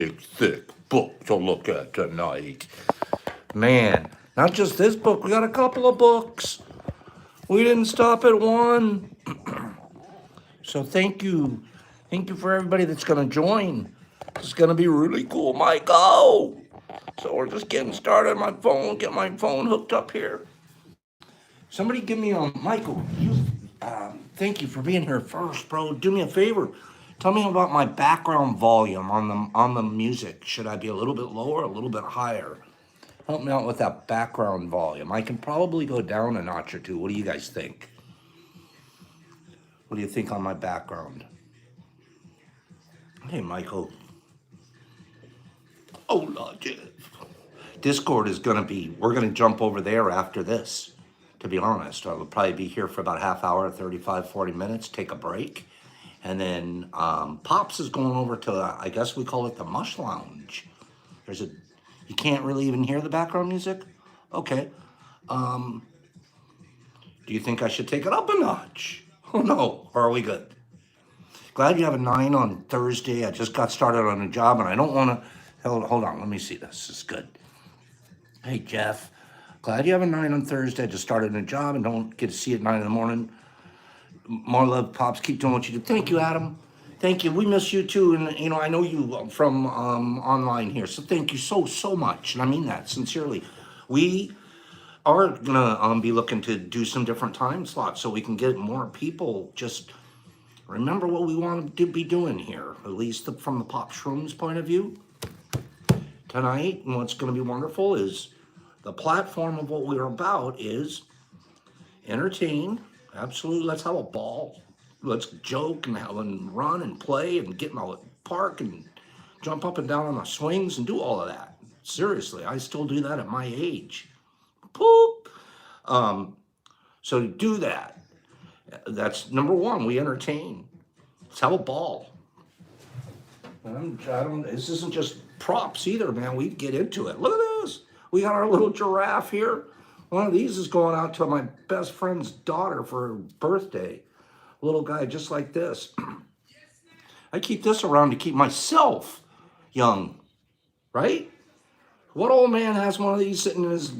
thick book to look at tonight. Man, not just this book, we got a couple of books. We didn't stop at one. So thank you. Thank you for everybody that's going to join. It's going to be really cool, Michael. So we're just getting started. Get my phone hooked up here. Somebody give me a Michael. Thank you for being here first, bro. Do me a favor. Tell me about my background volume on the music. Should I be a little bit lower, a little bit higher? Help me out with that background volume. I can probably go down a notch or two. What do you guys think? What do you think on my background? Hey, Michael. Oh, Lord, Jeff. Discord is going to be, we're going to jump over there after this, to be honest. I'll probably be here for about a half hour, 35, 40 minutes, take a break. And then Pops is going over to, I guess we call it the Mush Lounge. You can't really even hear the background music? Okay. Do you think I should take it up a notch? Oh, no. Or are we good? Glad you have a 9 on Thursday. I just got started on a job and I don't want to, hold on, let me see this. This is good. Hey, Jeff. Glad you have a 9 on Thursday. I just started a job and don't get to see it at 9 in the morning. More love, Pops. Keep doing what you do. Thank you, Adam. Thank you. We miss you too. And, I know you from online here. So thank you so much. And I mean that sincerely. We are going to be looking to do some different time slots so we can get more people. Just remember what we want to be doing here, at least from the Pop Shrooms point of view. Tonight, and what's going to be wonderful is the platform of what we're about is entertain. Absolutely, let's have a ball. Let's joke and run and play and get in the park and jump up and down on the swings and do all of that. Seriously, I still do that at my age. Poop. So do that. That's number one. We entertain. Let's have a ball. This isn't just props either, man. We get into it. Look at this. We got our little giraffe here. One of these is going out to my best friend's daughter for her birthday. A little guy just like this. I keep this around to keep myself young, right? What old man has one of these sitting in his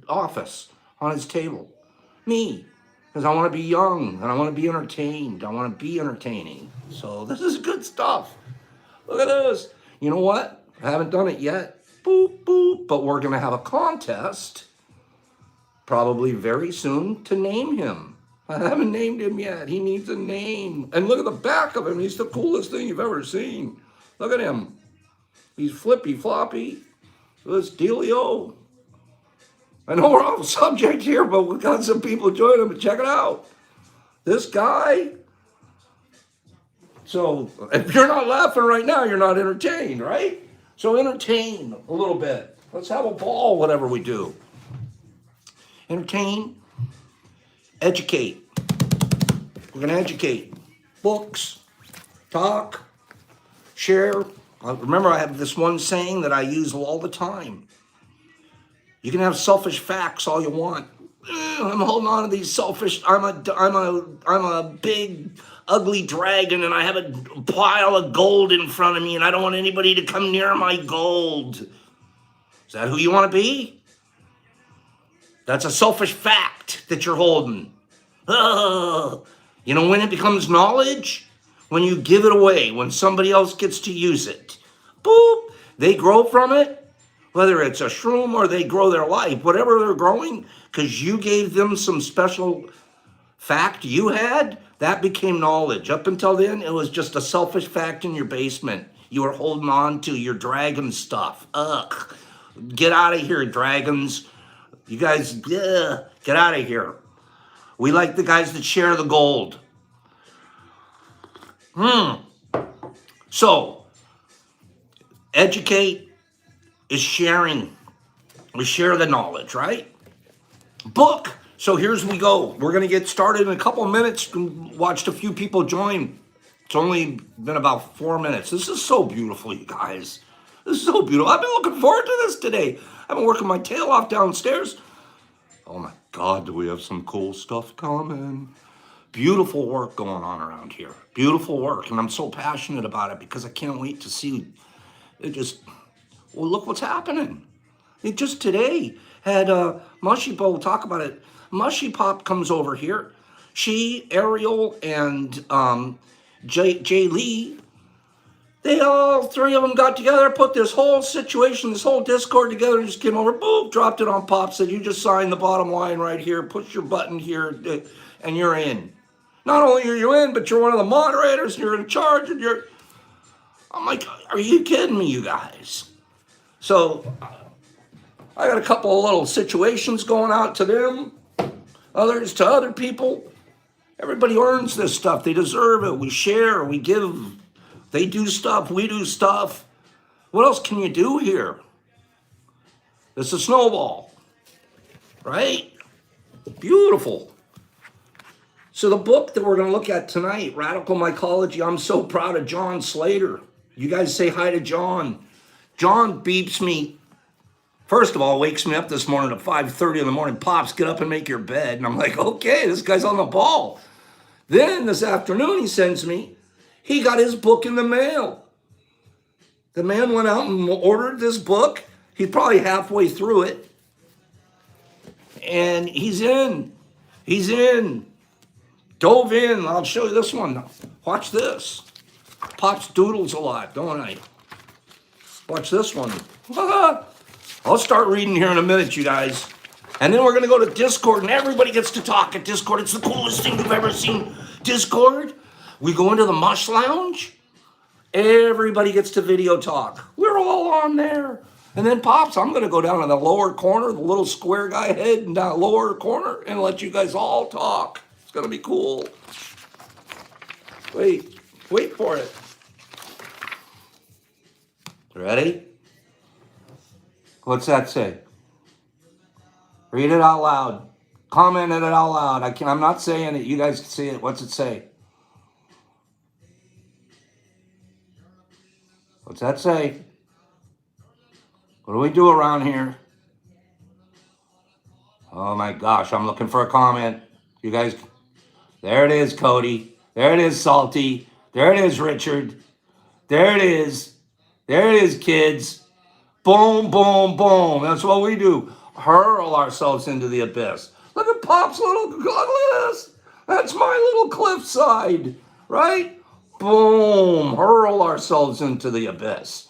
office on his table? Me, because I want to be young and I want to be entertained. I want to be entertaining. So this is good stuff. Look at this. You know what? I haven't done it yet. Boop, boop. But we're going to have a contest probably very soon to name him. I haven't named him yet. He needs a name. And look at the back of him. He's the coolest thing you've ever seen. Look at him. He's flippy floppy. This dealio. I know we're off subject here, but we got some people joining. But check it out. This guy. So if you're not laughing right now, you're not entertained, right? So entertain a little bit. Let's have a ball, whatever we do. Entertain, educate. We're going to educate. Books, talk, share. Remember, I have this one saying that I use all the time. You can have selfish facts all you want. I'm holding on to these selfish. I'm a big ugly dragon, and I have a pile of gold in front of me, and I don't want anybody to come near my gold. Is that who you want to be? That's a selfish fact that you're holding. You know when it becomes knowledge? When you give it away, when somebody else gets to use it. Boop! They grow from it. Whether it's a shroom or they grow their life, whatever they're growing, because you gave them some special fact you had, that became knowledge. Up until then, it was just a selfish fact in your basement. You were holding on to your dragon stuff. Ugh. Get out of here, dragons. You guys, get out of here. We like the guys that share the gold. So, educate is sharing. We share the knowledge, right? Book. So here's we go. We're going to get started in a couple of minutes. Watched a few people join. It's only been about 4 minutes. This is so beautiful, you guys. This is so beautiful. I've been looking forward to this today. I've been working my tail off downstairs. Oh my God, do we have some cool stuff coming? Beautiful work going on around here. Beautiful work. And I'm so passionate about it because I can't wait to see It just, well, look what's happening. It just today had Mushy Bo talk about it. Mushy Pop comes over here. She, Ariel, and Jay Lee, they all three of them got together, put this whole situation, this whole Discord together, and just came over, boom, dropped it on Pop, said, you just signed the bottom line right here, push your button here, and you're in. Not only are you in, but you're one of the moderators, and you're in charge, and you're, I'm like, are you kidding me, you guys? So I got a couple of little situations going out to them, others to other people. Everybody earns this stuff. They deserve it. We share, we give. They do stuff, we do stuff. What else can you do here? It's a snowball, right? Beautiful. So the book that we're going to look at tonight, Radical Mycology, I'm so proud of John Slater. You guys say hi to John. John beeps me. First of all, wakes me up this morning at 5:30 in the morning. Pops, get up and make your bed. And I'm like, okay, this guy's on the ball. Then this afternoon he sends me, he got his book in the mail. The man went out and ordered this book. He's probably halfway through it. And he's in. He's in. Dove in. I'll show you this one. Watch this. Pops doodles a lot, don't I? Watch this one. I'll start reading here in a minute, you guys. And then we're going to go to Discord, and everybody gets to talk at Discord. It's the coolest thing you've ever seen. Discord. We go into the Mush Lounge. Everybody gets to video talk. We're all on there. And then Pops, I'm going to go down in the lower corner, the little square guy head in that lower corner, and let you guys all talk. It's going to be cool. Wait for it. Ready? What's that say? Read it out loud. Comment it out loud. I'm not saying it. You guys can see it. What's it say? What's that say? What do we do around here? Oh my gosh, I'm looking for a comment. You guys, there it is, Cody. There it is, Salty. There it is, Richard. There it is. There it is, kids. Boom, boom, boom. That's what we do. Hurl ourselves into the abyss. Look at Pop's little, look at this. That's my little cliffside, right? Boom, hurl ourselves into the abyss.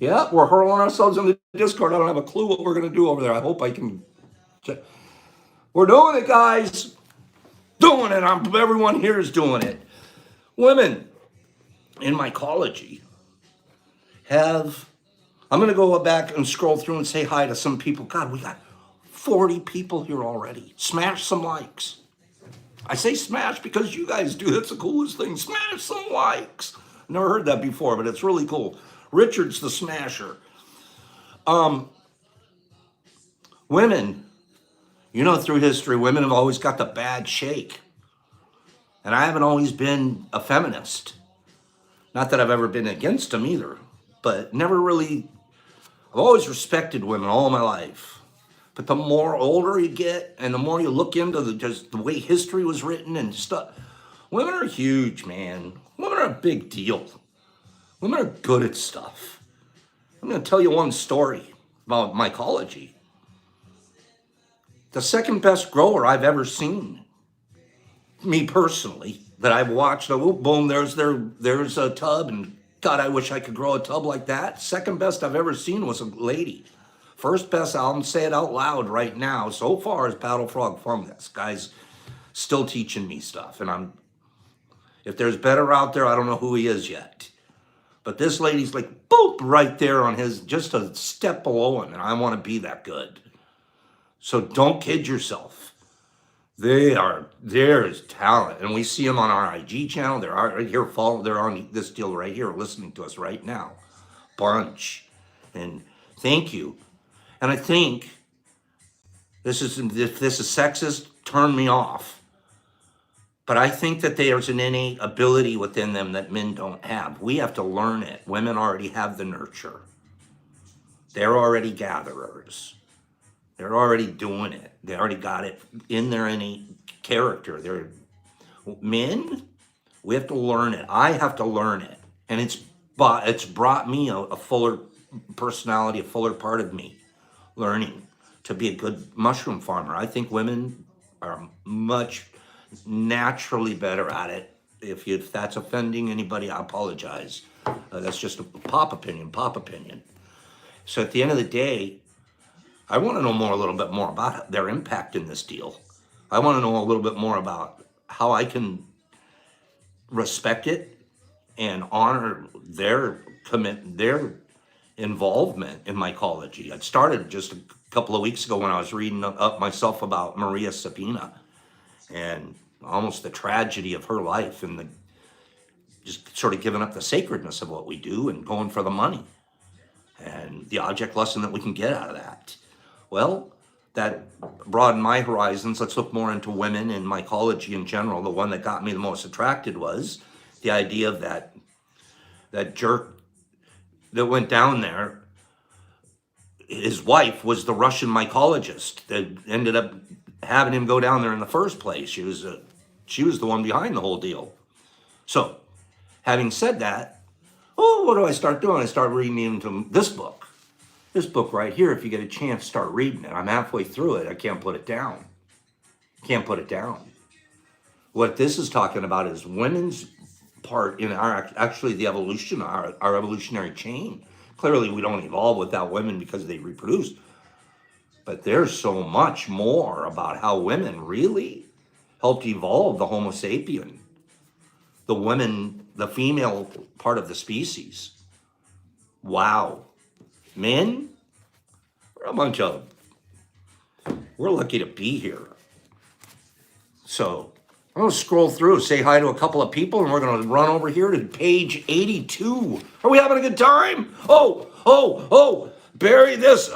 Yeah, we're hurling ourselves into Discord. I don't have a clue what we're going to do over there. I hope I can. We're doing it, guys. Doing it. Everyone here is doing it. Women in mycology have, I'm going to go back and scroll through and say hi to some people. God, we got 40 people here already. Smash some likes. I say smash because you guys do. That's the coolest thing. Smash some likes. Never heard that before, but it's really cool. Richard's the smasher. Women, you know, through history, women have always got the bad shake. And I haven't always been a feminist. Not that I've ever been against them either, but never really, I've always respected women all my life. But the more older you get and the more you look into just the way history was written and stuff, women are huge, man. Women are a big deal. Women are good at stuff. I'm going to tell you one story about mycology. The second best grower I've ever seen, me personally, that I've watched, oh, boom, there's a tub, and God, I wish I could grow a tub like that. Second best I've ever seen was a lady. First best, I'll say it out loud right now, so far is Paddle Frog Fungus. Guy's still teaching me stuff, and if there's better out there, I don't know who he is yet. But this lady's like, boop, right there on his, just a step below him, and I want to be that good. So don't kid yourself. There's talent, and we see them on our IG channel. They're right here, they're on this deal right here, listening to us right now. Bunch, and thank you. And I think if this is sexist, turn me off. But I think that there's an innate ability within them that men don't have. We have to learn it. Women already have the nurture. They're already gatherers. They're already doing it. They already got it in their innate character. Men, we have to learn it. I have to learn it. And it's but it's brought me a fuller personality, a fuller part of me, learning to be a good mushroom farmer. I think women are much naturally better at it. If that's offending anybody, I apologize. That's just a pop opinion, pop opinion. So at the end of the day, I want to know a little bit more about their impact in this deal. I want to know a little bit more about how I can respect it and honor their their involvement in mycology. It started just a couple of weeks ago when I was reading up myself about Maria Sabina and almost the tragedy of her life and the just sort of giving up the sacredness of what we do and going for the money and the object lesson that we can get out of that. Well, that broadened my horizons. Let's look more into women and mycology in general. The one that got me the most attracted was the idea of that jerk that went down there. His wife was the Russian mycologist that ended up having him go down there in the first place. She was the one behind the whole deal. So, having said that, what do I start doing? I start reading into this book. This book right here, if you get a chance, start reading it. I'm halfway through it. I can't put it down. Can't put it down. What this is talking about is women's part in actually the evolution, our evolutionary chain. Clearly, we don't evolve without women because they reproduce. But there's so much more about how women really helped evolve the Homo sapien. The women, the female part of the species. Wow. Men, we're lucky to be here. So I'm going to scroll through, say hi to a couple of people, and we're going to run over here to page 82. Are we having a good time? Barry, this,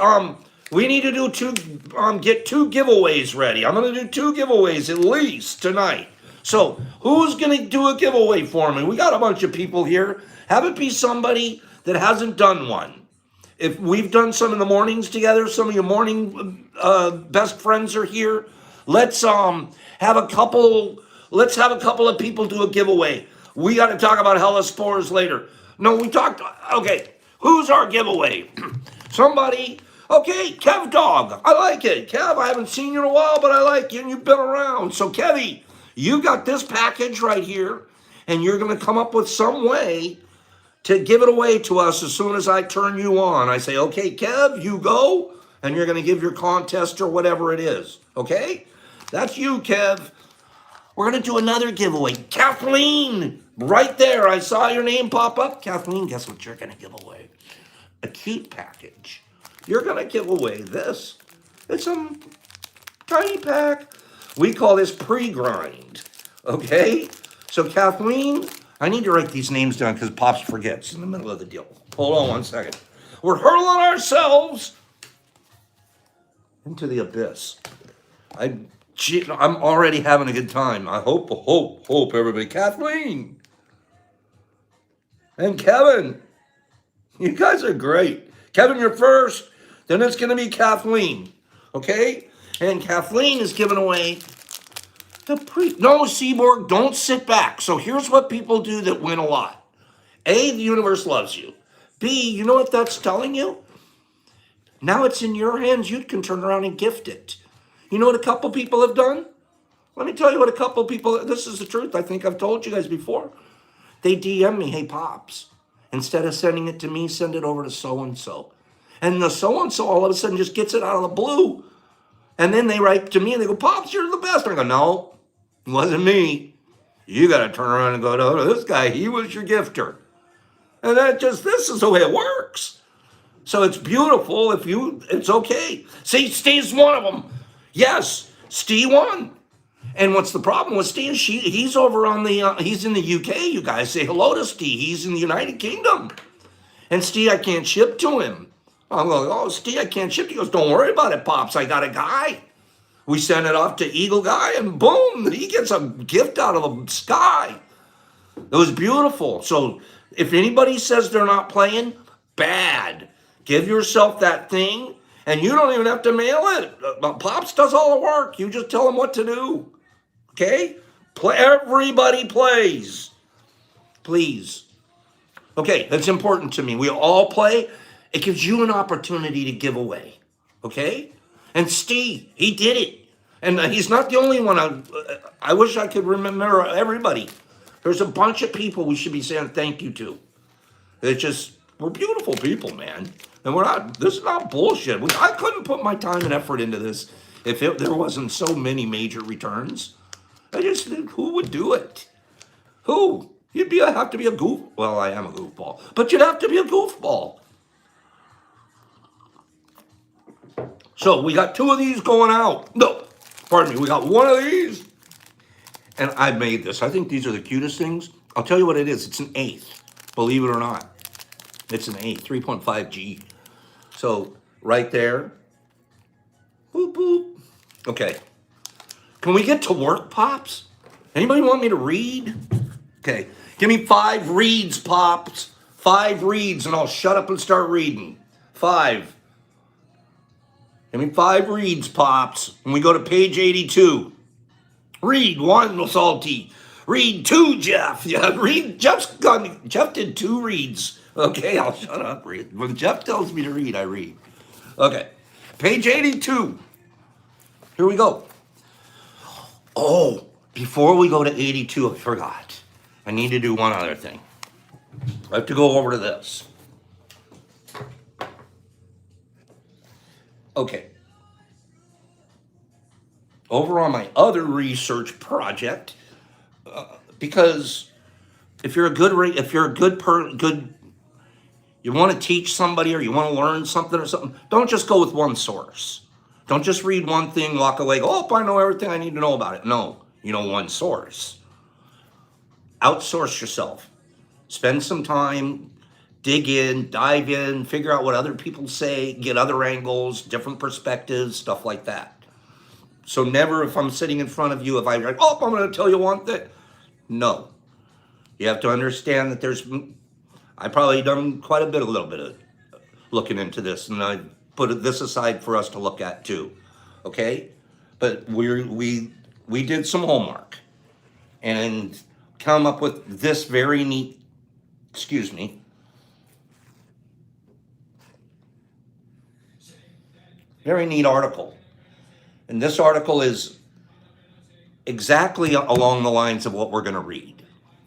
we need to do get two giveaways ready. I'm going to do two giveaways at least tonight. So who's going to do a giveaway for me? We got a bunch of people here. Have it be somebody that hasn't done one. If we've done some in the mornings together, some of your morning best friends are here. Let's have a couple of people do a giveaway. We got to talk about Hellespores later. No, we talked. Okay, who's our giveaway? Somebody. Okay, Kev Dog. I like it. Kev, I haven't seen you in a while, but I like you and you've been around. So Kevy, you got this package right here, and you're going to come up with some way to give it away to us as soon as I turn you on. I say, okay, Kev, you go, and you're going to give your contest or whatever it is. Okay? That's you, Kev. We're going to do another giveaway. Kathleen, right there. I saw your name pop up. Kathleen, guess what you're going to give away? A cute package. You're going to give away this. It's a tiny pack. We call this pre-grind. Okay? So, Kathleen, I need to write these names down because Pops forgets in the middle of the deal. Hold on one second. We're hurling ourselves into the abyss. I'm already having a good time. I hope everybody. Kathleen and Kevin, you guys are great. Kevin, you're first. Then it's going to be Kathleen. Okay? And Kathleen is giving away no, Seaborg, don't sit back. So here's what people do that win a lot. A, the universe loves you. B, you know what that's telling you? Now it's in your hands. You can turn around and gift it. You know what a couple people have done? Let me tell you what a couple people, this is the truth. I think I've told you guys before. They DM me, hey, Pops, instead of sending it to me, send it over to so-and-so. And the so-and-so all of a sudden just gets it out of the blue. And then they write to me and they go, Pops, you're the best. I go, no. It wasn't me. You got to turn around and go, no, this guy, he was your gifter. And this is the way it works. So it's beautiful it's okay. See, Steve's one of them. Yes, Steve won. And what's the problem with Steve? He's over on he's in the UK, you guys. Say hello to Steve. He's in the United Kingdom. And Steve, I can't ship to him. I'm going, Steve, I can't ship. He goes, don't worry about it, Pops. I got a guy. We send it off to Eagle Guy, and boom, he gets a gift out of the sky. It was beautiful. So if anybody says they're not playing, bad. Give yourself that thing, and you don't even have to mail it. Pops does all the work. You just tell him what to do. Okay? Everybody plays. Please. Okay, that's important to me. We all play. It gives you an opportunity to give away. Okay? And Steve, he did it. And he's not the only one. I wish I could remember everybody. There's a bunch of people we should be saying thank you to. It's just, we're beautiful people, man. And we're not, this is not bullshit. I couldn't put my time and effort into this if there wasn't so many major returns. Who would do it? Who? Have to be a goof. Well, I am a goofball, but you'd have to be a goofball. So we got 2 of these going out. No, pardon me. We got 1 of these, and I made this. I think these are the cutest things. I'll tell you what it is. It's an 1/8. Believe it or not, it's an 1/8, 3.5 G. So right there. Boop boop. Okay. Can we get to work, Pops? Anybody want me to read? Okay. Give me 5 reads, Pops. 5 reads, and I'll shut up and start reading. 5. Give me 5 reads, Pops. And we go to page 82. Read 1, Salty. Read 2, Jeff. Yeah, read. Jeff did 2 reads. Okay, I'll shut up. Read. When Jeff tells me to read, I read. Okay. Page 82. Here we go. Oh, before we go to 82, I forgot. I need to do one other thing. I have to go over to this. Okay. Over on my other research project, because if you're a good, you want to teach somebody or you want to learn something or something, don't just go with one source. Don't just read one thing, walk away, go, oh, I know everything I need to know about it. No, you know one source. Outsource yourself. Spend some time, dig in, dive in, figure out what other people say, get other angles, different perspectives, stuff like that. So never, if I'm sitting in front of you, if I'm like, oh, I'm going to tell you one thing. No. You have to understand that I probably done quite a little bit of looking into this, and I put this aside for us to look at too. Okay? But we did some homework and come up with this very neat, very neat article. And this article is exactly along the lines of what we're going to read.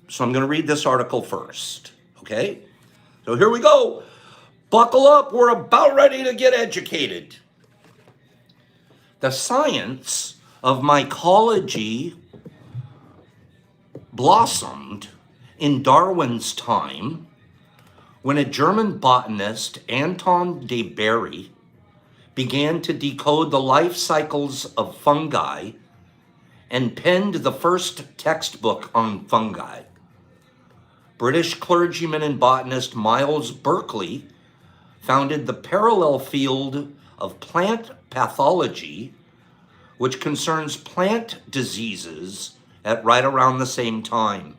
So I'm going to read this article first. Okay? So here we go. Buckle up. We're about ready to get educated. The science of mycology blossomed in Darwin's time when a German botanist, Anton de Berry, began to decode the life cycles of fungi and penned the first textbook on fungi. British clergyman and botanist Miles Berkeley founded the parallel field of plant pathology, which concerns plant diseases at right around the same time.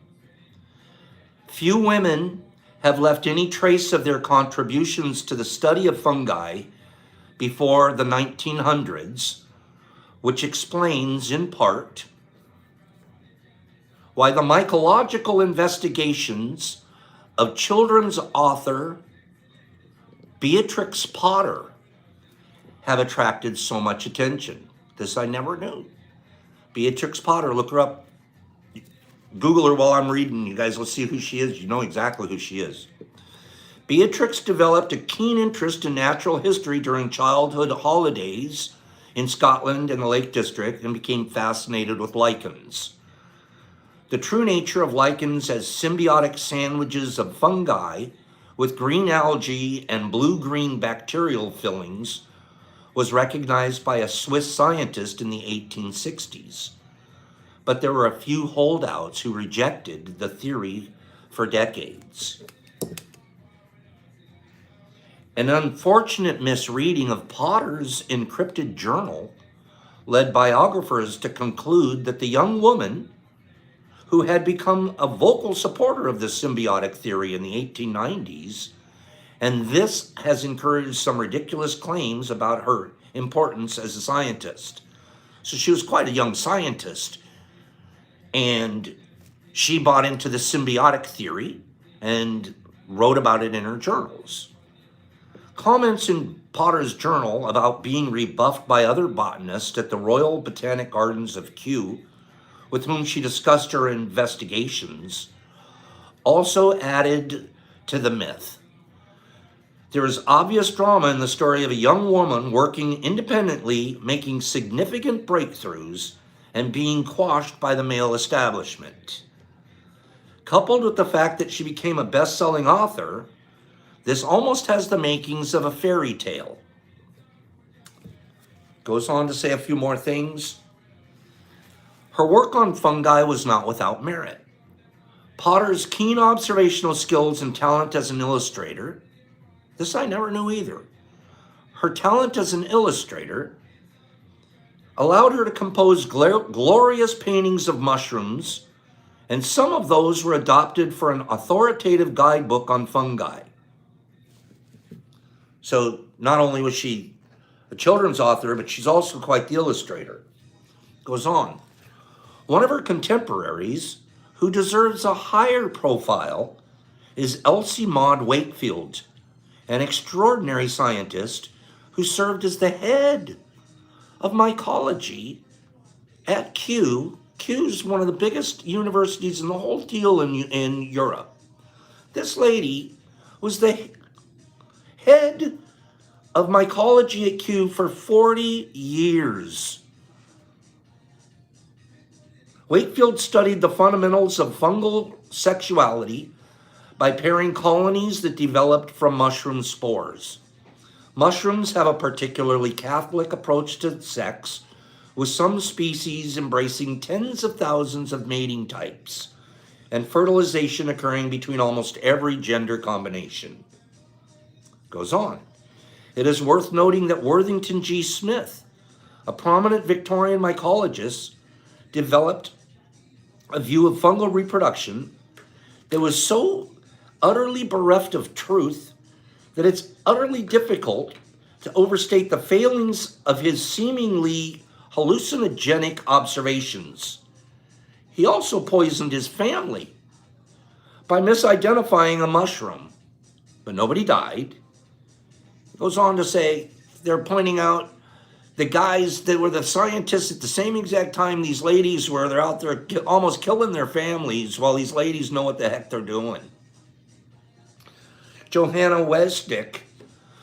Few women have left any trace of their contributions to the study of fungi before the 1900s, which explains, in part, why the mycological investigations of children's author Beatrix Potter have attracted so much attention. This I never knew. Beatrix Potter, look her up. Google her while I'm reading. You guys will see who she is. You know exactly who she is. Beatrix developed a keen interest in natural history during childhood holidays in Scotland and the Lake District and became fascinated with lichens. The true nature of lichens as symbiotic sandwiches of fungi with green algae and blue-green bacterial fillings was recognized by a Swiss scientist in the 1860s. But there were a few holdouts who rejected the theory for decades. An unfortunate misreading of Potter's encrypted journal led biographers to conclude that the young woman, who had become a vocal supporter of the symbiotic theory in the 1890s, and this has encouraged some ridiculous claims about her importance as a scientist. So she was quite a young scientist, and she bought into the symbiotic theory, and wrote about it in her journals. Comments in Potter's journal about being rebuffed by other botanists at the Royal Botanic Gardens of Kew, with whom she discussed her investigations, also added to the myth. There is obvious drama in the story of a young woman working independently, making significant breakthroughs, and being quashed by the male establishment. Coupled with the fact that she became a best-selling author, this almost has the makings of a fairy tale. Goes on to say a few more things. Her work on fungi was not without merit. Potter's keen observational skills and talent as an illustrator, this I never knew either. Her talent as an illustrator allowed her to compose glorious paintings of mushrooms, and some of those were adopted for an authoritative guidebook on fungi. So not only was she a children's author, but she's also quite the illustrator. Goes on. One of her contemporaries, who deserves a higher profile, is Elsie Maud Wakefield, an extraordinary scientist who served as the head of mycology at Kew. Kew's one of the biggest universities in the whole deal in Europe. This lady was the head of mycology at Kew for 40 years. Wakefield studied the fundamentals of fungal sexuality by pairing colonies that developed from mushroom spores. Mushrooms have a particularly Catholic approach to sex, with some species embracing tens of thousands of mating types, and fertilization occurring between almost every gender combination. Goes on. It is worth noting that Worthington G. Smith, a prominent Victorian mycologist, developed a view of fungal reproduction that was so utterly bereft of truth that it's utterly difficult to overstate the failings of his seemingly hallucinogenic observations. He also poisoned his family by misidentifying a mushroom, but nobody died. He goes on to say they're pointing out the guys that were the scientists at the same exact time these ladies were. They're out there almost killing their families while these ladies know what the heck they're doing. Johanna Wesdick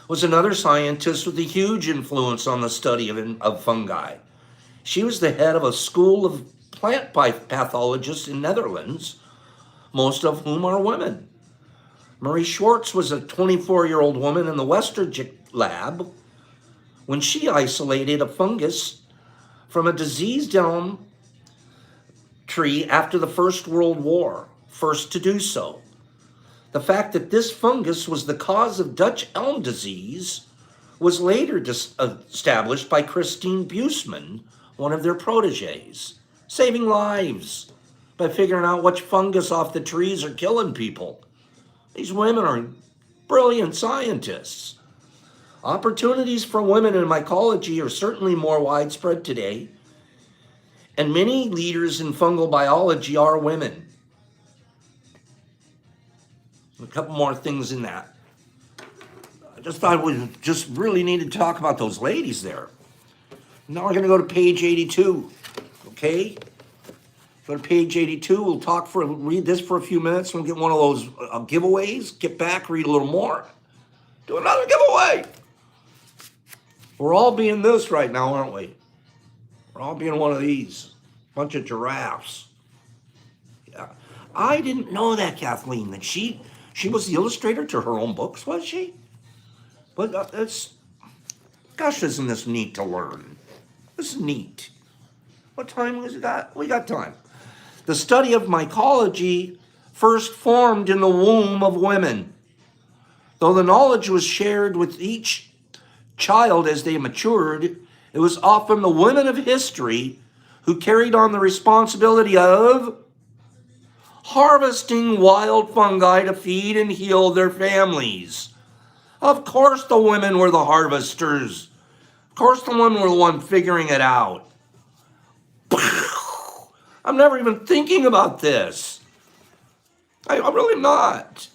was another scientist with a huge influence on the study of fungi. She was the head of a school of plant pathologists in Netherlands, most of whom are women. Marie Schwartz was a 24-year-old woman in the Westergik lab when she isolated a fungus from a diseased elm tree after the First World War, first to do so. The fact that this fungus was the cause of Dutch elm disease was later established by Christine Buseman, one of their proteges, saving lives by figuring out which fungus off the trees are killing people. These women are brilliant scientists. Opportunities for women in mycology are certainly more widespread today, and many leaders in fungal biology are women. A couple more things in that. I just thought we just really needed to talk about those ladies there. Now we're going to go to page 82, okay? Go to page 82. We'll read this for a few minutes. We'll get one of those giveaways. Get back, read a little more. Do another giveaway. We're all being this right now, aren't we? We're all being one of these. Bunch of giraffes. Yeah. I didn't know that, Kathleen, that she was the illustrator to her own books, was she? But gosh, isn't this neat to learn? This is neat. What time has it got? We got time. The study of mycology first formed in the womb of women. Though the knowledge was shared with each child as they matured, it was often the women of history who carried on the responsibility of harvesting wild fungi to feed and heal their families. Of course the women were the harvesters. Of course the women were the one figuring it out. I'm never even thinking about this. I'm really not.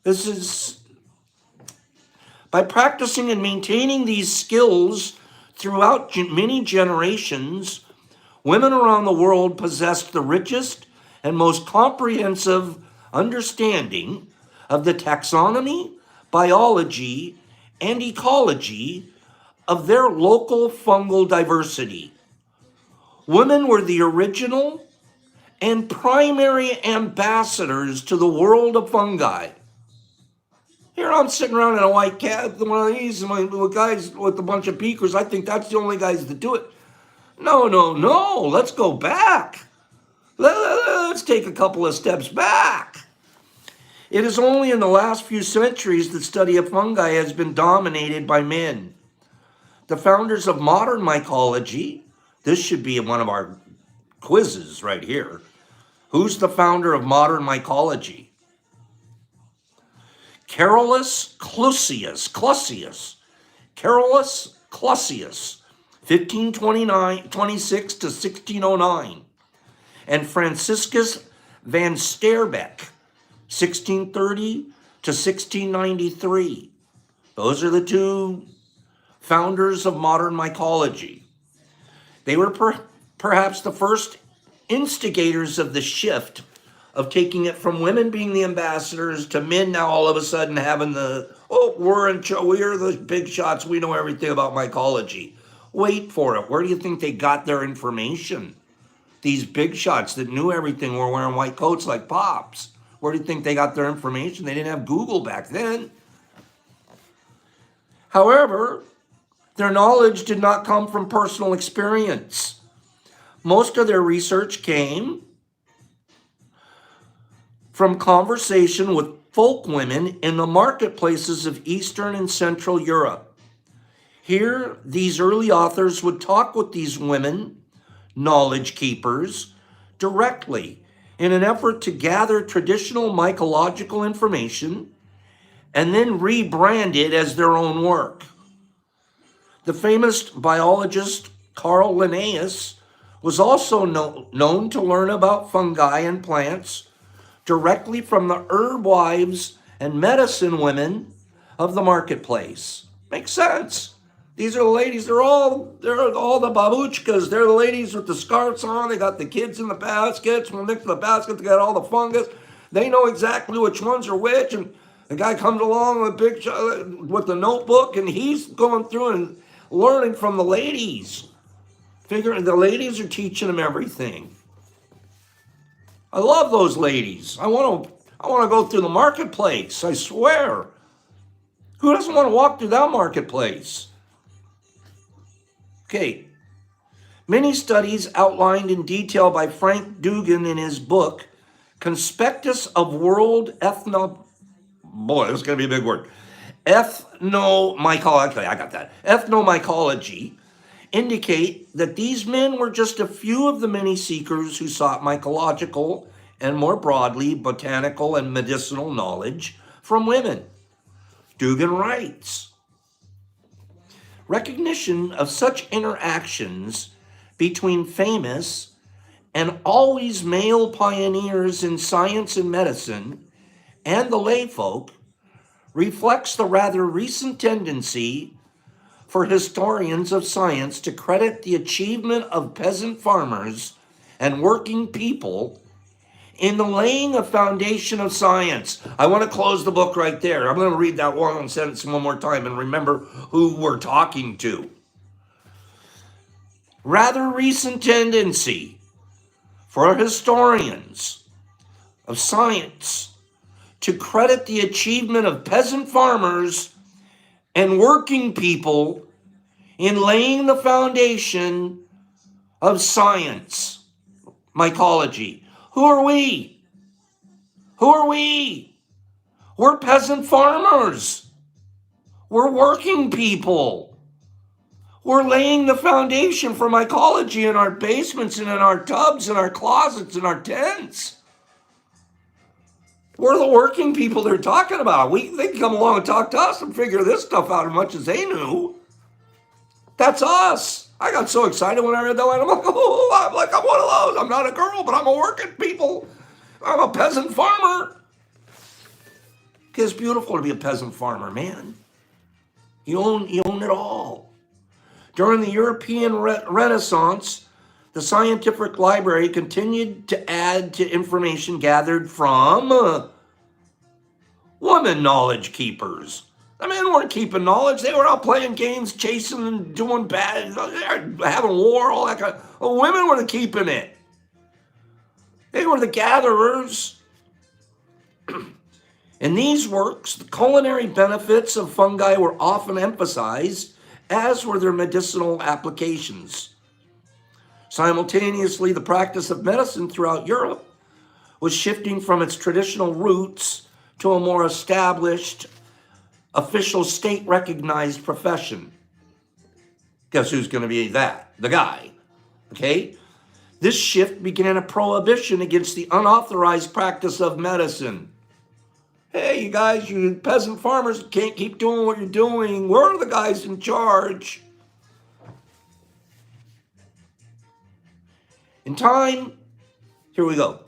This is by practicing and maintaining these skills throughout many generations, women around the world possessed the richest and most comprehensive understanding of the taxonomy, biology, and ecology of their local fungal diversity. Women were the original and primary ambassadors to the world of fungi. Here I'm sitting around in a white cat, one of these, with guys with a bunch of peakers. I think that's the only guys that do it. No. Let's go back. Let's take a couple of steps back. It is only in the last few centuries that study of fungi has been dominated by men. The founders of modern mycology, this should be one of our quizzes right here. Who's the founder of modern mycology? Carolus Clusius, 1526 to 1609, and Franciscus van Sterbeck, 1630 to 1693. Those are the two founders of modern mycology. They were perhaps the first instigators of the shift of taking it from women being the ambassadors to men now all of a sudden having we're the big shots, we know everything about mycology. Wait for it. Where do you think they got their information? These big shots that knew everything were wearing white coats like Pops. Where do you think they got their information? They didn't have Google back then. However, their knowledge did not come from personal experience. Most of their research came from conversation with folk women in the marketplaces of Eastern and Central Europe. Here, these early authors would talk with these women, knowledge keepers, directly in an effort to gather traditional mycological information and then rebrand it as their own work. The famous biologist Carl Linnaeus was also known to learn about fungi and plants directly from the herb wives and medicine women of the marketplace. Makes sense. These are the ladies, they're all the babuchkas. They're the ladies with the scarves on. They got the kids in the baskets. When they mix the basket, they got all the fungus. They know exactly which ones are which. And the guy comes along with the notebook, and he's going through and learning from the ladies. Figuring the ladies are teaching him everything. I love those ladies. I want to go through the marketplace, I swear. Who doesn't want to walk through that marketplace? Okay. Many studies outlined in detail by Frank Dugan in his book, Conspectus of World Boy, this is going to be a big word. Ethnomycology. Okay, I got that. Ethnomycology indicate that these men were just a few of the many seekers who sought mycological and more broadly botanical and medicinal knowledge from women. Dugan writes, recognition of such interactions between famous and always male pioneers in science and medicine and the layfolk reflects the rather recent tendency for historians of science to credit the achievement of peasant farmers and working people in the laying a foundation of science. I want to close the book right there. I'm going to read that one sentence one more time and remember who we're talking to. Rather recent tendency for historians of science to credit the achievement of peasant farmers and working people in laying the foundation of science, mycology. Who are we? Who are we? We're peasant farmers. We're working people. We're laying the foundation for mycology in our basements and in our tubs and our closets and our tents. We're the working people they're talking about. They can come along and talk to us and figure this stuff out as much as they knew. That's us. I got so excited when I read that line. I'm like, I'm one of those. I'm not a girl, but I'm a working people. I'm a peasant farmer. It's beautiful to be a peasant farmer, man. You own it all. During the European Renaissance, the scientific library continued to add to information gathered from woman knowledge keepers. The men weren't keeping knowledge. They were out playing games, chasing and doing bad, having war, all that kind of. Well, women were the keeping it. They were the gatherers. In these works, the culinary benefits of fungi were often emphasized, as were their medicinal applications. Simultaneously, the practice of medicine throughout Europe was shifting from its traditional roots to a more established, official state-recognized profession. Guess who's going to be that? The guy. Okay? This shift began a prohibition against the unauthorized practice of medicine. Hey, you guys, you peasant farmers can't keep doing what you're doing. We're the guys in charge. In time, here we go.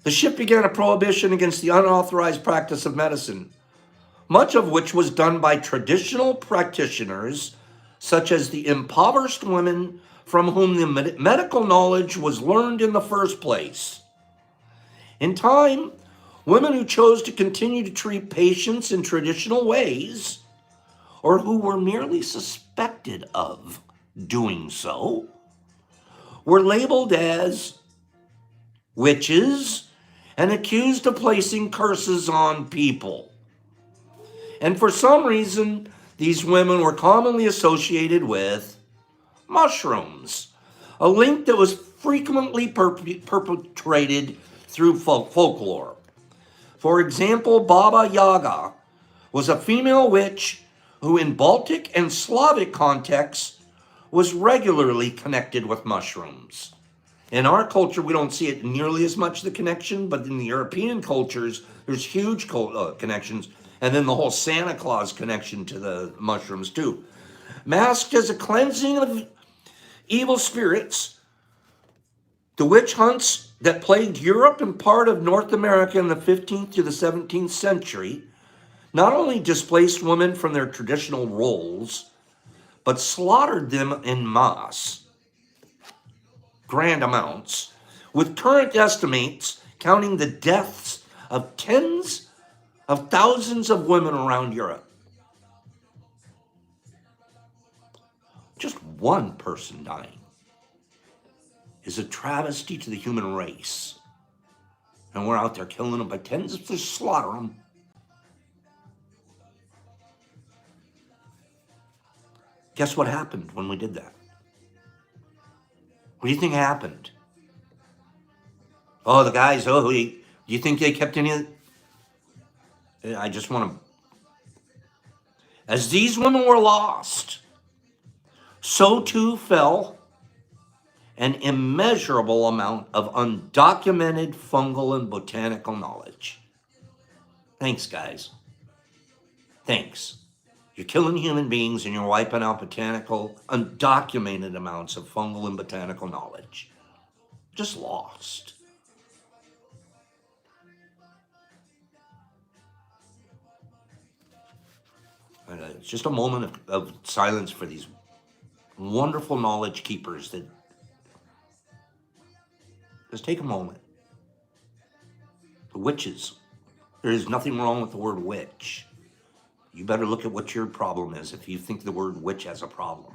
The shift began a prohibition against the unauthorized practice of medicine, much of which was done by traditional practitioners, such as the impoverished women from whom the medical knowledge was learned in the first place. In time, women who chose to continue to treat patients in traditional ways, or who were merely suspected of doing so, were labeled as witches and accused of placing curses on people. And for some reason, these women were commonly associated with mushrooms, a link that was frequently perpetrated through folklore. For example, Baba Yaga was a female witch who in Baltic and Slavic contexts was regularly connected with mushrooms. In our culture, we don't see it nearly as much, the connection, but in the European cultures, there's huge connections, and then the whole Santa Claus connection to the mushrooms too. Masked as a cleansing of evil spirits, the witch hunts that plagued Europe and part of North America in the 15th to the 17th century not only displaced women from their traditional roles, but slaughtered them en masse, grand amounts, with current estimates counting the deaths of tens of thousands of women around Europe. Just one person dying is a travesty to the human race. And we're out there killing them by tens to slaughter them. Guess what happened when we did that? What do you think happened? Oh, the guys, do you think they kept any of it? I just want to... As these women were lost, so too fell an immeasurable amount of undocumented fungal and botanical knowledge. Thanks, guys. Thanks. You're killing human beings and you're wiping out botanical, undocumented amounts of fungal and botanical knowledge. Just lost. And it's just a moment of silence for these wonderful knowledge keepers that just take a moment. The witches. There is nothing wrong with the word witch. You better look at what your problem is if you think the word witch has a problem.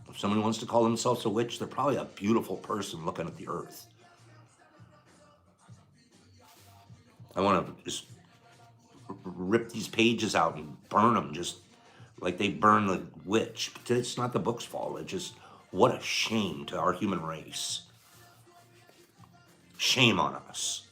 If somebody wants to call themselves a witch, they're probably a beautiful person looking at the earth. I want to just rip these pages out and burn them just like they burn the witch. But it's not the book's fault. It's just, what a shame to our human race. Shame on us.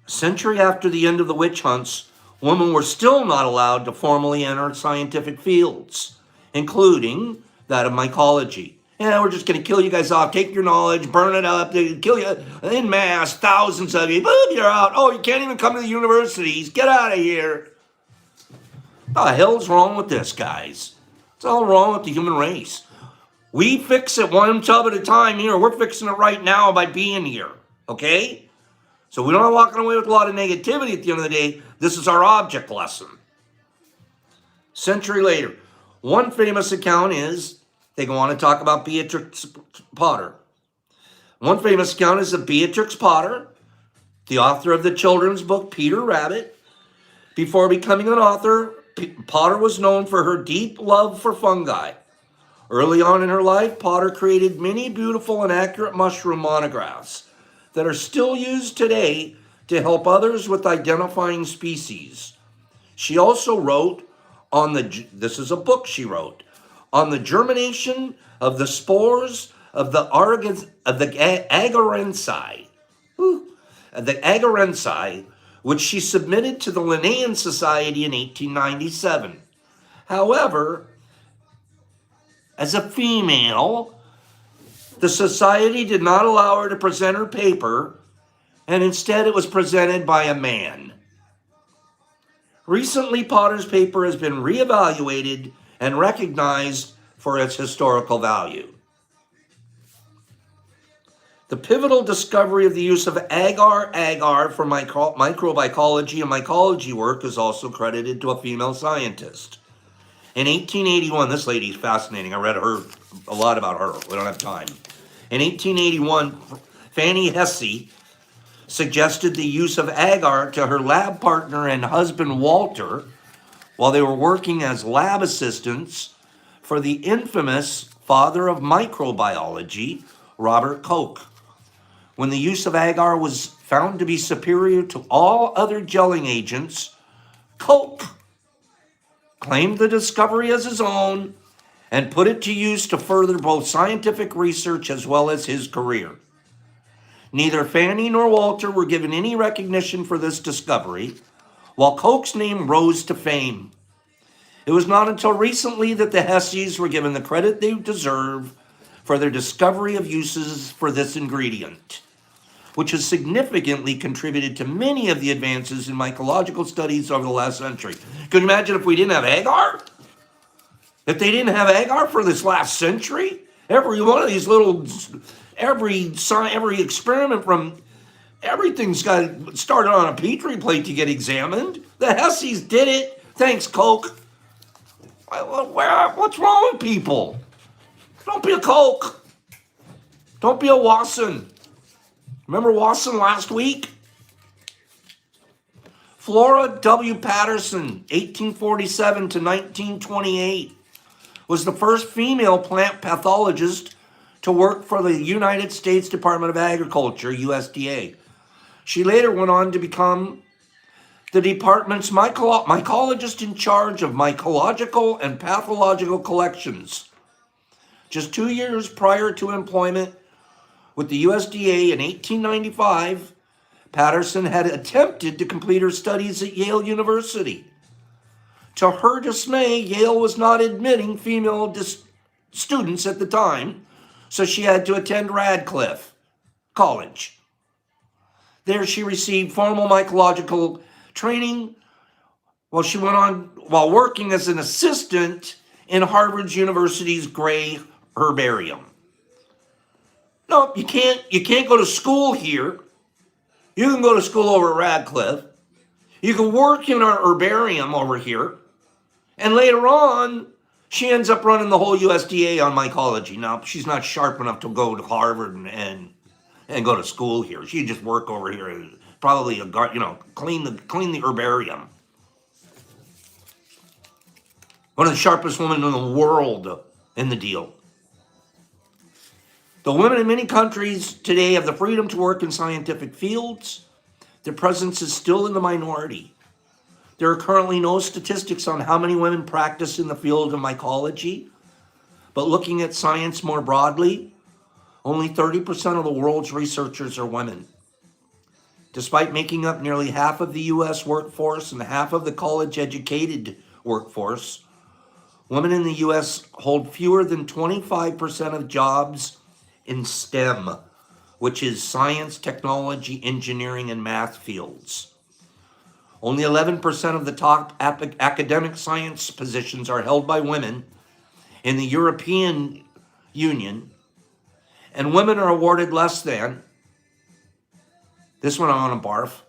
A century after the end of the witch hunts, women were still not allowed to formally enter scientific fields, including that of mycology. Yeah, we're just going to kill you guys off, take your knowledge, burn it up, kill you en masse, thousands of you. Boom, you're out. Oh, you can't even come to the universities. Get out of here. What the hell's wrong with this, guys? It's all wrong with the human race. We fix it one tub at a time here. We're fixing it right now by being here. Okay? So we're not walking away with a lot of negativity at the end of the day. This is our object lesson. Century later, one famous account is, they go on to talk about Beatrix Potter. One famous account is of Beatrix Potter, the author of the children's book Peter Rabbit. Before becoming an author, Potter was known for her deep love for fungi. Early on in her life, Potter created many beautiful and accurate mushroom monographs that are still used today to help others with identifying species. She also wrote on this is a book she wrote, on the germination of the spores of the Agarensi, which she submitted to the Linnaean Society in 1897. However, as a female, the society did not allow her to present her paper, and instead it was presented by a man. Recently, Potter's paper has been reevaluated and recognized for its historical value. The pivotal discovery of the use of agar for microbiology and mycology work is also credited to a female scientist. In 1881, this lady's fascinating. I read a lot about her. We don't have time. In 1881, Fanny Hesse suggested the use of agar to her lab partner and husband Walter while they were working as lab assistants for the infamous father of microbiology, Robert Koch. When the use of agar was found to be superior to all other gelling agents, Koch claimed the discovery as his own and put it to use to further both scientific research as well as his career. Neither Fanny nor Walter were given any recognition for this discovery, while Koch's name rose to fame. It was not until recently that the Hesses were given the credit they deserve for their discovery of uses for this ingredient, which has significantly contributed to many of the advances in mycological studies over the last century. Could you imagine if we didn't have agar? If they didn't have agar for this last century? Every one of these little, every experiment from everything's got started on a petri plate to get examined. The Hesses did it. Thanks, Koch. What's wrong with people? Don't be a Koch. Don't be a Wasson. Remember Wasson last week? Flora W. Patterson, 1847 to 1928, was the first female plant pathologist to work for the United States Department of Agriculture, USDA. She later went on to become the department's mycologist in charge of mycological and pathological collections. Just 2 years prior to employment with the USDA in 1895, Patterson had attempted to complete her studies at Yale University. To her dismay, Yale was not admitting female students at the time, so she had to attend Radcliffe College. There she received formal mycological training while working as an assistant in Harvard University's Gray Herbarium. No, you can't go to school here. You can go to school over at Radcliffe. You can work in our herbarium over here. And later on, she ends up running the whole USDA on mycology. Now, she's not sharp enough to go to Harvard and go to school here. She'd just work over here and probably clean the herbarium. One of the sharpest women in the world in the deal. The women in many countries today have the freedom to work in scientific fields. Their presence is still in the minority. There are currently no statistics on how many women practice in the field of mycology, but looking at science more broadly, only 30% of the world's researchers are women. Despite making up nearly half of the U.S. workforce and half of the college-educated workforce, women in the U.S. hold fewer than 25% of jobs in STEM, which is science, technology, engineering, and math fields. Only 11% of the top academic science positions are held by women in the European Union, and women are awarded less than This one I want to barf.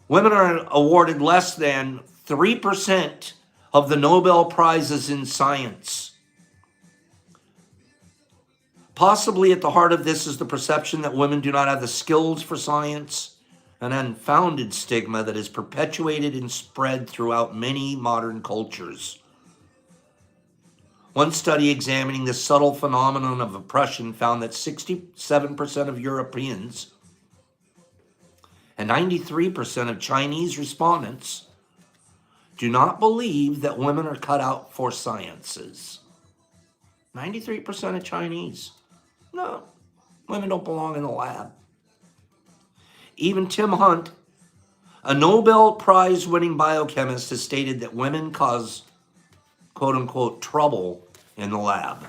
Women are awarded less than 3% of the Nobel Prizes in science. Possibly at the heart of this is the perception that women do not have the skills for science, an unfounded stigma that is perpetuated and spread throughout many modern cultures. One study examining this subtle phenomenon of oppression found that 67% of Europeans and 93% of Chinese respondents do not believe that women are cut out for sciences. 93% of Chinese. No, women don't belong in the lab. Even Tim Hunt, a Nobel Prize winning biochemist, has stated that women cause quote unquote trouble in the lab.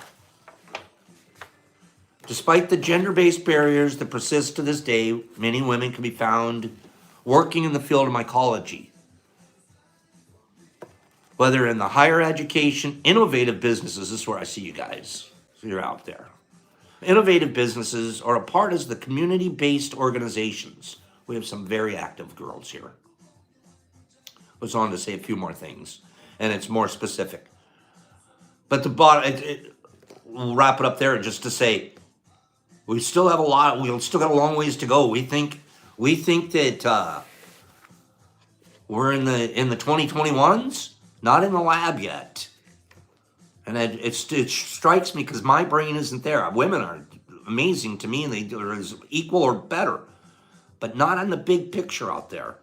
Despite the gender-based barriers that persist to this day, many women can be found working in the field of mycology. Whether in the higher education, innovative businesses, this is where I see you guys, so you're out there. Innovative businesses or a part of the community-based organizations. We have some very active girls here. Goes on to say a few more things, and it's more specific. But the bottom, we'll wrap it up there just to say, we still have we've still got a long ways to go. We think that we're in the 2021s, not in the lab yet. And it strikes me because my brain isn't there. Women are amazing to me, and they are as equal or better, but not on the big picture out there.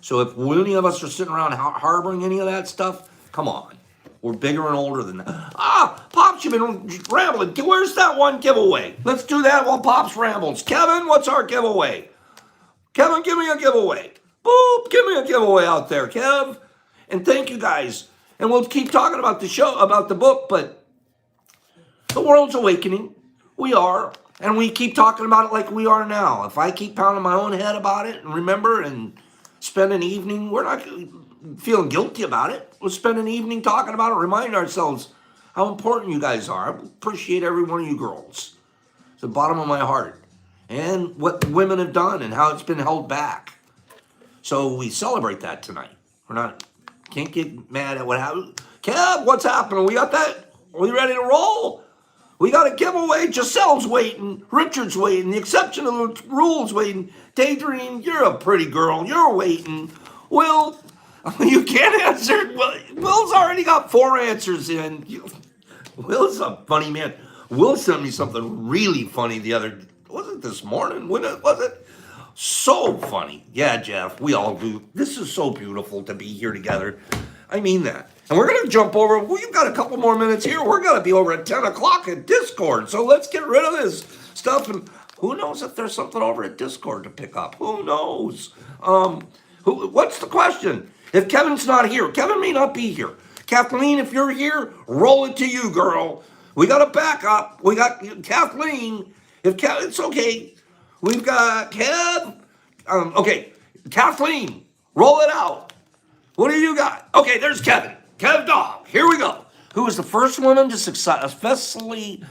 So if any of us are sitting around harboring any of that stuff, come on. We're bigger and older than that. Pops, you've been rambling. Where's that one giveaway? Let's do that while Pops rambles. Kevin, what's our giveaway? Kevin, give me a giveaway. Boop, give me a giveaway out there, Kev. And thank you guys. And we'll keep talking about the show, about the book, but the world's awakening. We are. And we keep talking about it like we are now. If I keep pounding my own head about it and remember and spend an evening, we're not feeling guilty about it. We'll spend an evening talking about it, remind ourselves how important you guys are. I appreciate every one of you girls. It's the bottom of my heart. And what women have done and how it's been held back. So we celebrate that tonight. Can't get mad at what happened. Kev, what's happening? We got that? Are we ready to roll? We got a giveaway. Giselle's waiting. Richard's waiting. The exception of the rules waiting. Daydream, you're a pretty girl. You're waiting. Will, you can't answer. Will's already got 4 answers in. Will's a funny man. Will sent me something really funny was it this morning? Was it? So funny. Yeah, Jeff, we all do. This is so beautiful to be here together. I mean that. And we're going to jump over. We've got a couple more minutes here. We're going to be over at 10 o'clock at Discord. So let's get rid of this stuff. And who knows if there's something over at Discord to pick up? Who knows? What's the question? If Kevin's not here, Kevin may not be here. Kathleen, if you're here, roll it to you, girl. We got a backup. We got Kathleen. It's okay. We've got Kev. Okay, Kathleen, roll it out. What do you got? Okay, there's Kevin. Kev Dog. Here we go. Who was the first woman to successfully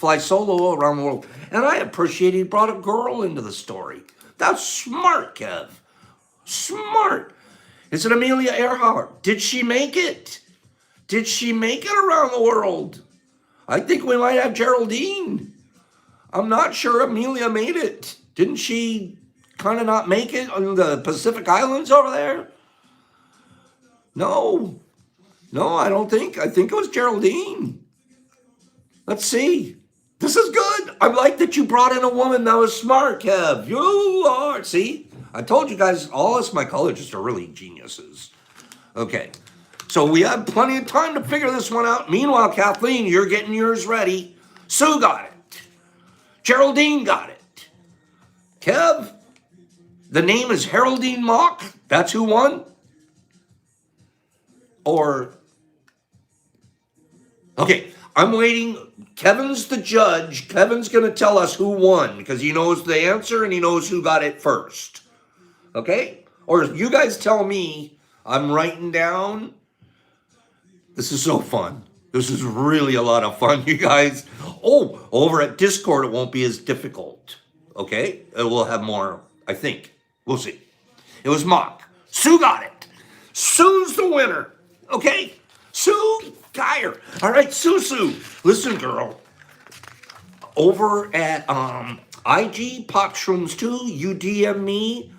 fly solo around the world. And I appreciate he brought a girl into the story. That's smart, Kev. Smart. Is it Amelia Earhart? Did she make it? Did she make it around the world? I think we might have Geraldine. I'm not sure Amelia made it. Didn't she kind of not make it on the Pacific Islands over there? No, I don't think. I think it was Geraldine. Let's see. This is good. I like that you brought in a woman that was smart, Kev. You are. See, I told you guys, all us mycologists are really geniuses. Okay, so we have plenty of time to figure this one out. Meanwhile, Kathleen, you're getting yours ready. Sue got it. Geraldine got it. Kev, the name is Geraldine Mock. That's who won? Or, okay, I'm waiting. Kevin's the judge. Kevin's going to tell us who won because he knows the answer and he knows who got it first. Okay? Or you guys tell me, I'm writing down. This is so fun. This is really a lot of fun, you guys. Oh, over at Discord, it won't be as difficult. Okay? We'll have more, I think. We'll see. It was mock. Sue got it. Sue's the winner. Okay? Sue Geyer. All right, Sue. Listen, girl. Over at IG Pop Shrooms 2, you DM me.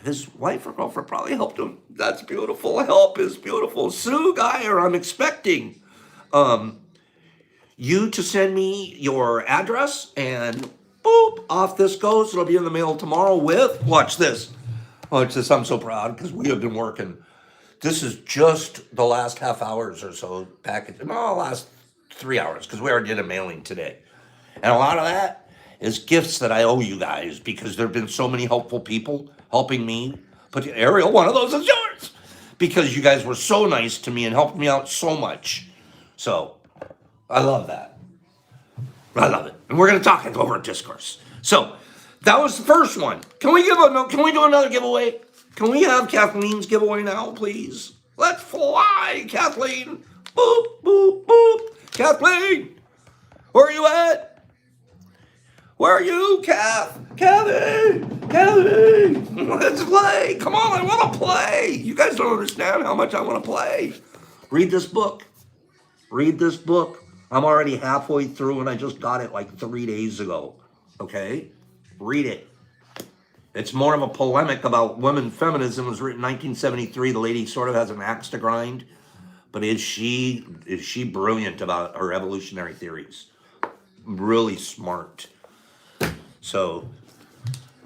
His wife or girlfriend probably helped him. That's beautiful. Help is beautiful. Sue Geyer, I'm expecting you to send me your address, and boop, off this goes. It'll be in the mail tomorrow with, watch this. Watch this. I'm so proud because we have been working. This is just the last half hours or so package. No, last 3 hours because we already did a mailing today. And a lot of that is gifts that I owe you guys because there have been so many helpful people helping me. But Ariel, one of those is yours because you guys were so nice to me and helped me out so much. So I love that. I love it. And we're going to talk it over at Discourse. So that was the first one. Can we do another giveaway? Can we have Kathleen's giveaway now, please? Let's fly, Kathleen. Boop, boop, boop. Kathleen, where are you at? Where are you, Kathy? Let's play. Come on, I want to play. You guys don't understand how much I want to play. Read this book. I'm already halfway through and I just got it like 3 days ago. Okay? Read it. It's more of a polemic about women feminism. It was written in 1973. The lady sort of has an axe to grind. But is she brilliant about her evolutionary theories? Really smart. So,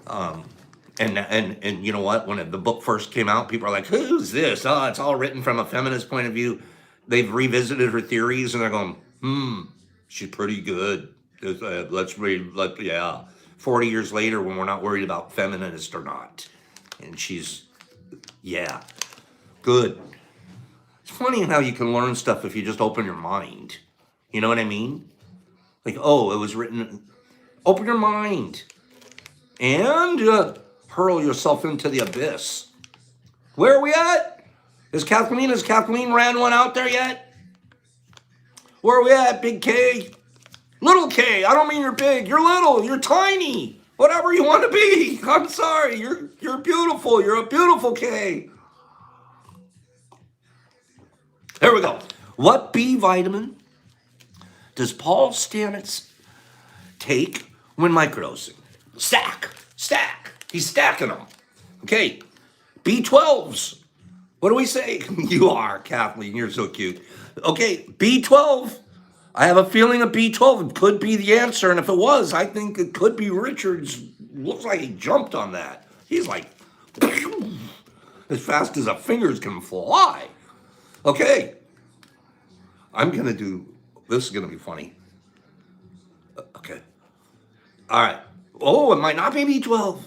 and you know what? When the book first came out, people are like, "Who's this?" Oh, it's all written from a feminist point of view. They've revisited her theories, and they're going, she's pretty good. Let's read. Yeah. 40 years later, when we're not worried about feminist or not, and she's, yeah, good. It's funny how you can learn stuff if you just open your mind. You know what I mean? Like, oh, it was written. Open your mind and hurl yourself into the abyss. Where are we at? Has Kathleen ran one out there yet? Where are we at, Big K? Little K. I don't mean you're big. You're little. You're tiny. Whatever you want to be. I'm sorry. You're beautiful. You're a beautiful K. There we go. What B vitamin does Paul Stamets take when microdosing? Stack. He's stacking them. Okay. B12s. What do we say? You are, Kathleen. You're so cute. Okay. B12. I have a feeling a B12 could be the answer. And if it was, I think it could be Richard's. Looks like he jumped on that. He's like, as fast as a fingers can fly. Okay. This is going to be funny. Okay. All right. Oh, it might not be B12.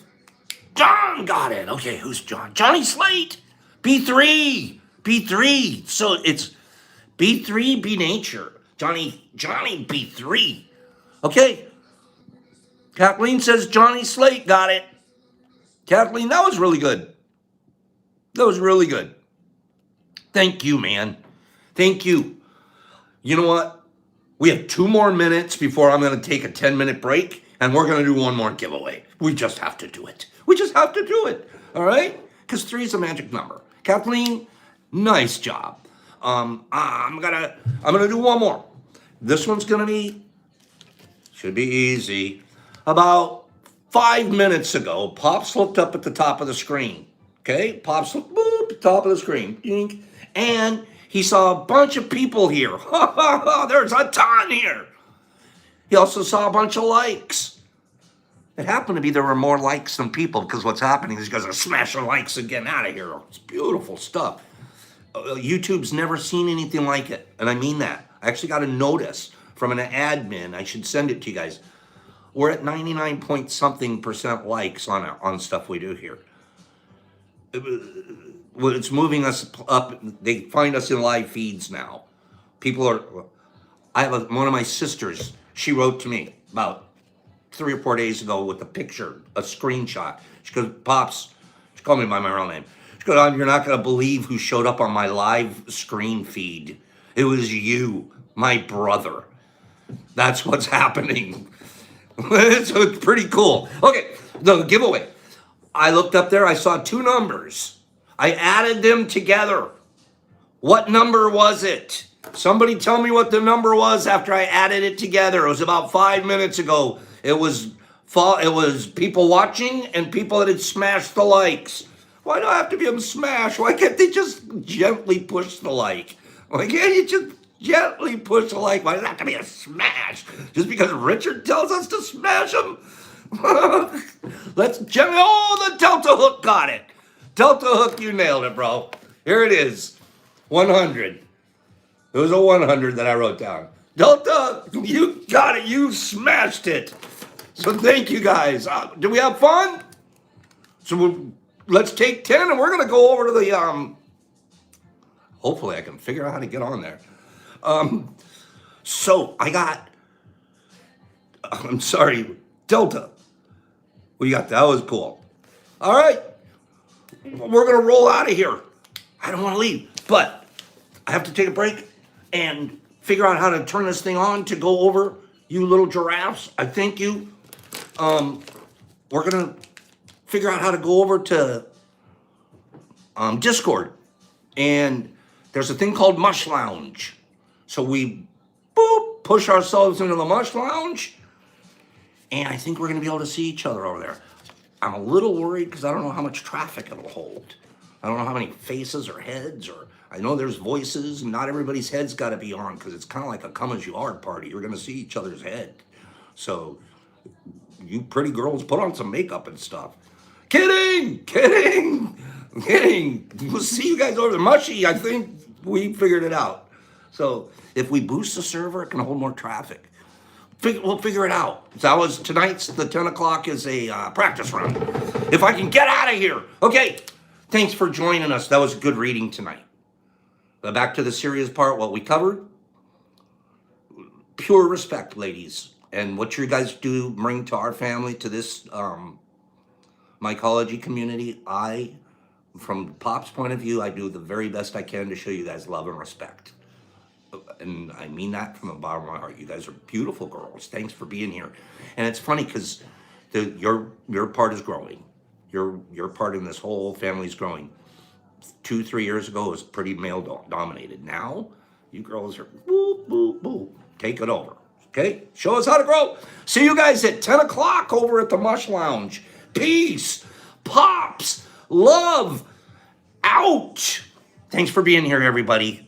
John got it. Okay, who's John? Johnny Slate. B3. So it's B3, B nature. Johnny B3. Okay. Kathleen says Johnny Slate got it. Kathleen, that was really good. Thank you, man. Thank you. You know what? We have 2 more minutes before I'm going to take a 10-minute break, and we're going to do one more giveaway. We just have to do it. All right? Because 3 is a magic number. Kathleen, nice job. I'm gonna do one more. This one's should be easy. About 5 minutes ago, Pops looked up at the top of the screen. Okay? Pops looked, boop, top of the screen. And he saw a bunch of people here. There's a ton here. He also saw a bunch of likes. It happened to be there were more likes than people because what's happening is you guys are smashing likes and getting out of here. It's beautiful stuff. YouTube's never seen anything like it. And I mean that. I actually got a notice from an admin. I should send it to you guys. We're at 99 point something % likes on stuff we do here. It's moving us up. They find us in live feeds now. I have one of my sisters. She wrote to me about 3 or 4 days ago with a picture, a screenshot. She goes, Pops, she called me by my real name. She goes, you're not going to believe who showed up on my live screen feed. It was you, my brother. That's what's happening. So it's pretty cool. Okay, the giveaway. I looked up there, I saw two numbers. I added them together. What number was it? Somebody tell me what the number was after I added it together. It was about 5 minutes ago. It was people watching and people that had smashed the likes. Why do I have to be them smash? Why can't they just gently push the like? Why can't you just gently push the like? Why does it have to be a smash? Just because Richard tells us to smash them? Let's gently. Oh, the Delta Hook got it. Delta Hook, you nailed it, bro. Here it is. 100. It was a 100 that I wrote down. Delta, you got it. You smashed it. So thank you guys. Do we have fun? So let's take 10 and we're going to go over to the, hopefully I can figure out how to get on there. So I'm sorry, Delta. We got that was cool. All right. We're going to roll out of here. I don't want to leave, but I have to take a break and figure out how to turn this thing on to go over you little giraffes. I thank you. We're going to figure out how to go over to Discord. And there's a thing called Mush Lounge. So we push ourselves into the Mush Lounge. And I think we're going to be able to see each other over there. I'm a little worried because I don't know how much traffic it'll hold. I don't know how many faces or heads, or I know there's voices, and not everybody's head's got to be on because it's kind of like a come as you are party. You're going to see each other's head. So you pretty girls, put on some makeup and stuff. Kidding. We'll see you guys over there. Mushy, I think we figured it out. So if we boost the server, it can hold more traffic. We'll figure it out. So tonight's the 10 o'clock is a practice run. If I can get out of here. Okay, thanks for joining us. That was a good reading tonight. But back to the serious part, what we covered. Pure respect, ladies. And what you guys do bring to our family, to this mycology community, from Pop's point of view, I do the very best I can to show you guys love and respect. And I mean that from the bottom of my heart. You guys are beautiful girls. Thanks for being here. And it's funny because your part is growing. Your part in this whole family is growing. 2-3 years ago, it was pretty male dominated. Now, you girls are boop, boop, boop. Take it over. Okay? Show us how to grow. See you guys at 10 o'clock over at the Mush Lounge. Peace. Pops. Love. Out. Thanks for being here, everybody.